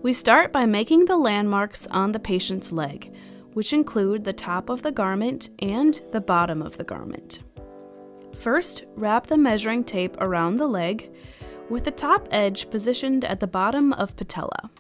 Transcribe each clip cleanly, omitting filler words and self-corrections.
We start by making the landmarks on the patient's leg, which include the top of the garment and the bottom of the garment. First, wrap the measuring tape around the leg, with the top edge positioned at the bottom of patella.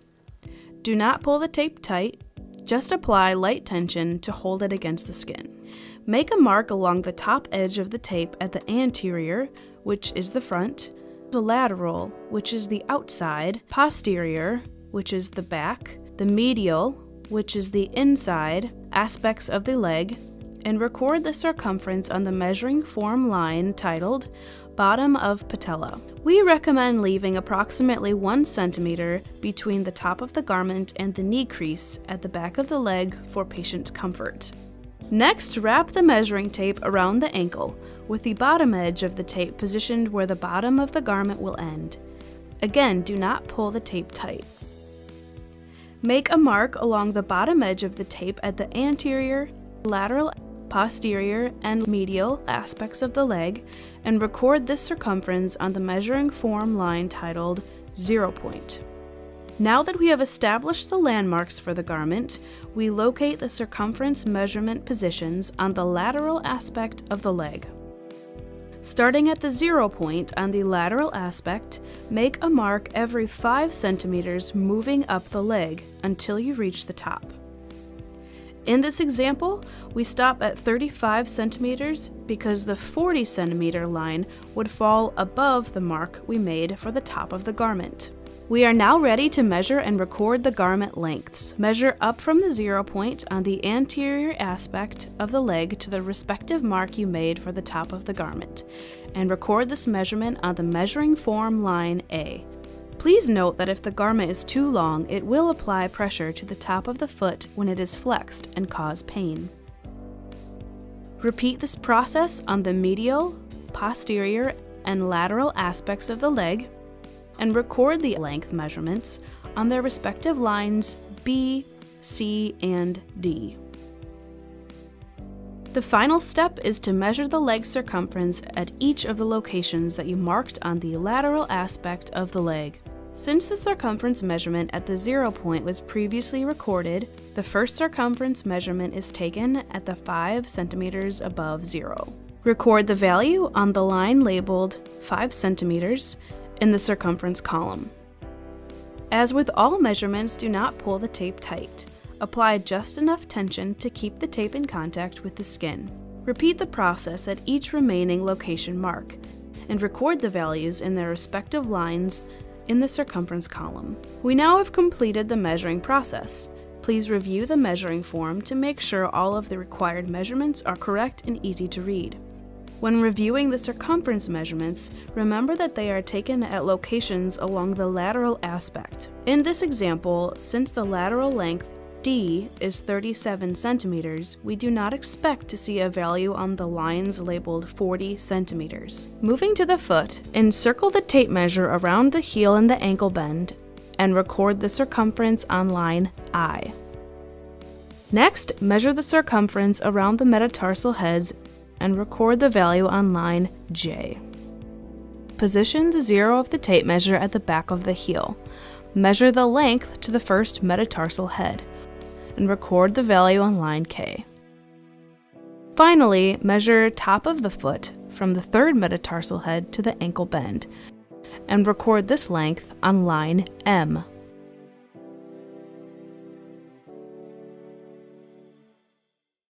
Do not pull the tape tight, just apply light tension to hold it against the skin. Make a mark along the top edge of the tape at the anterior, which is the front, the lateral, which is the outside, posterior, which is the back, the medial, which is the inside aspects of the leg, and record the circumference on the measuring form line titled Bottom of Patella. We recommend leaving approximately 1 centimeter between the top of the garment and the knee crease at the back of the leg for patient comfort. Next, wrap the measuring tape around the ankle, with the bottom edge of the tape positioned where the bottom of the garment will end. Again, do not pull the tape tight. Make a mark along the bottom edge of the tape at the anterior, lateral, posterior, and medial aspects of the leg, and record this circumference on the measuring form line titled 0 point. Now that we have established the landmarks for the garment, we locate the circumference measurement positions on the lateral aspect of the leg. Starting at the 0 point on the lateral aspect, make a mark every 5 centimeters moving up the leg until you reach the top. In this example, we stop at 35 centimeters because the 40 centimeter line would fall above the mark we made for the top of the garment. We are now ready to measure and record the garment lengths. Measure up from the 0 point on the anterior aspect of the leg to the respective mark you made for the top of the garment, and record this measurement on the measuring form line A. Please note that if the garment is too long, it will apply pressure to the top of the foot when it is flexed and cause pain. Repeat this process on the medial, posterior, and lateral aspects of the leg, and record the length measurements on their respective lines B, C, and D. The final step is to measure the leg circumference at each of the locations that you marked on the lateral aspect of the leg. Since the circumference measurement at the 0 point was previously recorded, the first circumference measurement is taken at the 5 centimeters above 0. Record the value on the line labeled 5 centimeters in the circumference column. As with all measurements, do not pull the tape tight. Apply just enough tension to keep the tape in contact with the skin. Repeat the process at each remaining location mark, and record the values in their respective lines in the circumference column. We now have completed the measuring process. Please review the measuring form to make sure all of the required measurements are correct and easy to read. When reviewing the circumference measurements, remember that they are taken at locations along the lateral aspect. In this example, since the lateral length D is 37 centimeters, we do not expect to see a value on the lines labeled 40 centimeters. Moving to the foot, encircle the tape measure around the heel and the ankle bend, and record the circumference on line I. Next, measure the circumference around the metatarsal heads and record the value on line J. Position the 0 of the tape measure at the back of the heel. Measure the length to the first metatarsal head, and record the value on line K. Finally, measure top of the foot from the third metatarsal head to the ankle bend, and record this length on line M.